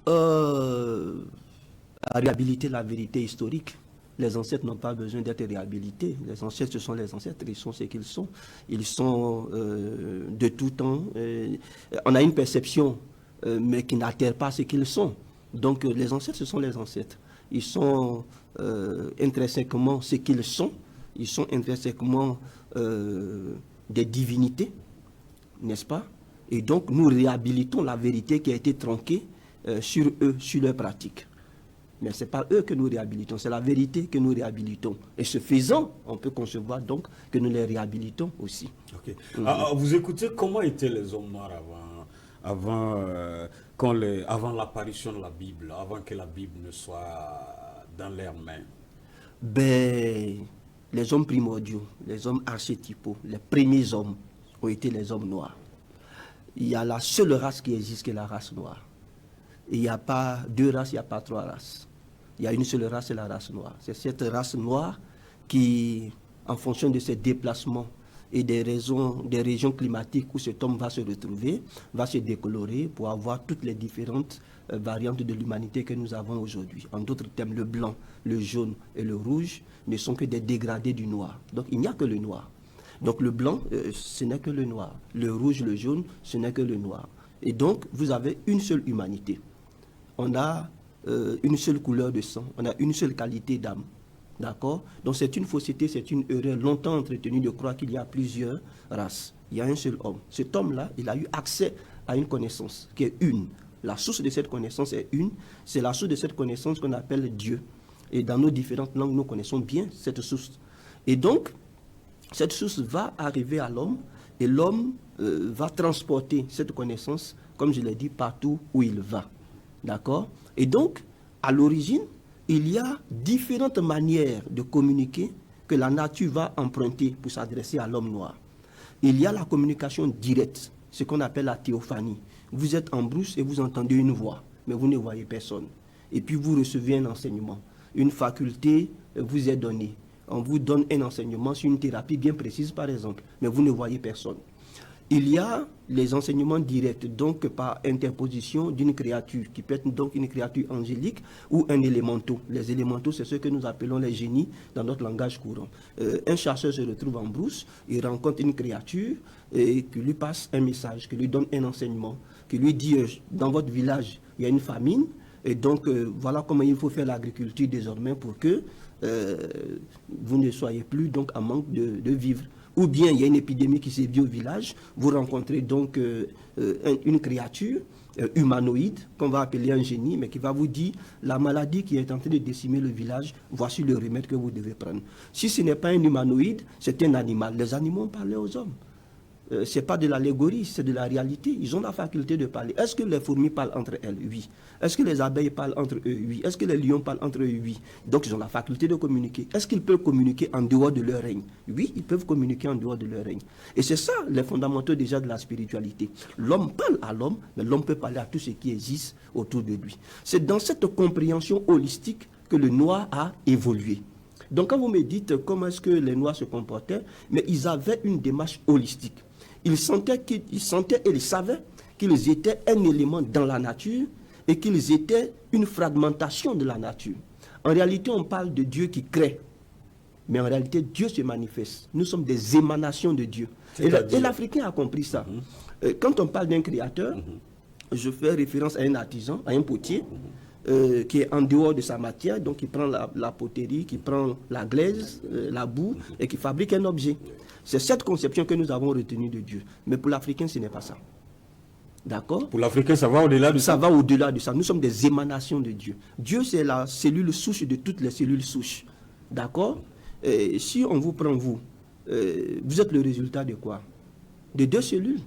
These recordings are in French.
À réhabiliter la vérité historique. Les ancêtres n'ont pas besoin d'être réhabilités. Les ancêtres, ce sont les ancêtres, ils sont ce qu'ils sont. Ils sont de tout temps. On a une perception, mais qui n'altère pas ce qu'ils sont. Donc les ancêtres, ce sont les ancêtres. Ils sont intrinsèquement ce qu'ils sont. Ils sont intrinsèquement des divinités, n'est-ce pas? Et donc nous réhabilitons la vérité qui a été tronquée sur eux, sur leurs pratiques. Mais ce n'est pas eux que nous réhabilitons, c'est la vérité que nous réhabilitons. Et ce faisant, on peut concevoir donc que nous les réhabilitons aussi. Okay. Vous écoutez, comment étaient les hommes noirs avant l'apparition de la Bible, avant que la Bible ne soit dans leurs mains? Ben, les hommes primordiaux, les hommes archétypaux, les premiers hommes ont été les hommes noirs. Il y a la seule race qui existe, qui est la race noire. Il n'y a pas deux races, il n'y a pas trois races. Il y a une seule race, c'est la race noire. C'est cette race noire qui, en fonction de ses déplacements et des régions climatiques où cet homme va se retrouver, va se décolorer pour avoir toutes les différentes variantes de l'humanité que nous avons aujourd'hui. En d'autres termes, le blanc, le jaune et le rouge ne sont que des dégradés du noir. Donc il n'y a que le noir. Donc le blanc, ce n'est que le noir. Le rouge, le jaune, ce n'est que le noir. Et donc, vous avez une seule humanité. On a une seule couleur de sang, on a une seule qualité d'âme. D'accord? Donc c'est une fausseté, c'est une erreur longtemps entretenue de croire qu'il y a plusieurs races. Il y a un seul homme. Cet homme-là, il a eu accès à une connaissance qui est une. La source de cette connaissance est une. C'est la source de cette connaissance qu'on appelle Dieu. Et dans nos différentes langues, nous connaissons bien cette source. Et donc, cette source va arriver à l'homme et l'homme va transporter cette connaissance, comme je l'ai dit, partout où il va. D'accord? Et donc, à l'origine, il y a différentes manières de communiquer que la nature va emprunter pour s'adresser à l'homme noir. Il y a la communication directe, ce qu'on appelle la théophanie. Vous êtes en brousse et vous entendez une voix, mais vous ne voyez personne. Et puis vous recevez un enseignement. Une faculté vous est donnée. On vous donne un enseignement sur une thérapie bien précise, par exemple, mais vous ne voyez personne. Il y a les enseignements directs, donc par interposition d'une créature, qui peut être donc une créature angélique ou un élémentaux. Les élémentaux, c'est ce que nous appelons les génies dans notre langage courant. Un chasseur se retrouve en brousse, il rencontre une créature et qui lui passe un message, qui lui donne un enseignement, qui lui dit dans votre village, il y a une famine, et donc voilà comment il faut faire l'agriculture désormais pour que vous ne soyez plus donc en manque de vivre. Ou bien il y a une épidémie qui sévit au village, vous rencontrez donc une créature humanoïde, qu'on va appeler un génie, mais qui va vous dire la maladie qui est en train de décimer le village, voici le remède que vous devez prendre. Si ce n'est pas un humanoïde, c'est un animal. Les animaux parlaient aux hommes. Ce n'est pas de l'allégorie, c'est de la réalité. Ils ont la faculté de parler. Est-ce que les fourmis parlent entre elles? Oui. Est-ce que les abeilles parlent entre eux? Oui. Est-ce que les lions parlent entre eux? Oui. Donc ils ont la faculté de communiquer. Est-ce qu'ils peuvent communiquer en dehors de leur règne? Oui, ils peuvent communiquer en dehors de leur règne. Et c'est ça les fondamentaux déjà de la spiritualité. L'homme parle à l'homme, mais l'homme peut parler à tout ce qui existe autour de lui. C'est dans cette compréhension holistique que le noir a évolué. Donc quand vous me dites comment est-ce que les noirs se comportaient, mais ils avaient une démarche holistique. Ils sentaient et ils savaient qu'ils étaient un élément dans la nature et qu'ils étaient une fragmentation de la nature. En réalité, on parle de Dieu qui crée. Mais en réalité, Dieu se manifeste. Nous sommes des émanations de Dieu. Et l'Africain a compris ça. Quand on parle d'un créateur, je fais référence à un artisan, à un potier, qui est en dehors de sa matière, donc qui prend la poterie, qui prend la glaise, la boue, et qui fabrique un objet. C'est cette conception que nous avons retenue de Dieu. Mais pour l'Africain, ce n'est pas ça. D'accord? Pour l'Africain, ça va au-delà de ça? Ça va au-delà de ça. Nous sommes des émanations de Dieu. Dieu, c'est la cellule souche de toutes les cellules souches. D'accord? Si on vous prend, vous êtes le résultat de quoi? De deux cellules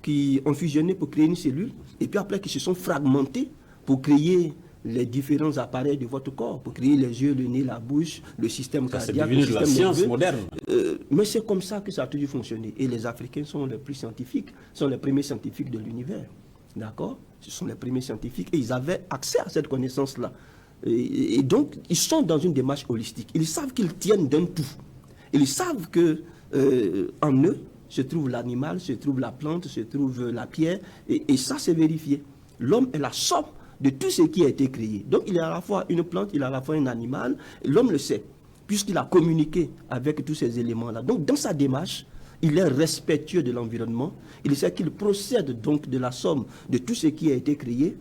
qui ont fusionné pour créer une cellule, et puis après qui se sont fragmentées pour créer les différents appareils de votre corps, pour créer les yeux, le nez, la bouche, le système cardiaque, le système nerveux. C'est devenu de la science moderne. Mais c'est comme ça que ça a toujours fonctionné. Et les Africains sont les plus scientifiques, sont les premiers scientifiques de l'univers. D'accord? Ce sont les premiers scientifiques et ils avaient accès à cette connaissance-là. Et donc, ils sont dans une démarche holistique. Ils savent qu'ils tiennent d'un tout. Ils savent que en eux se trouve l'animal, se trouve la plante, se trouve la pierre. Et ça, c'est vérifié. L'homme est la somme de tout ce qui a été créé. Donc il est à la fois une plante, il est à la fois un animal, l'homme le sait, puisqu'il a communiqué avec tous ces éléments-là. Donc dans sa démarche, il est respectueux de l'environnement, il sait qu'il procède donc de la somme de tout ce qui a été créé,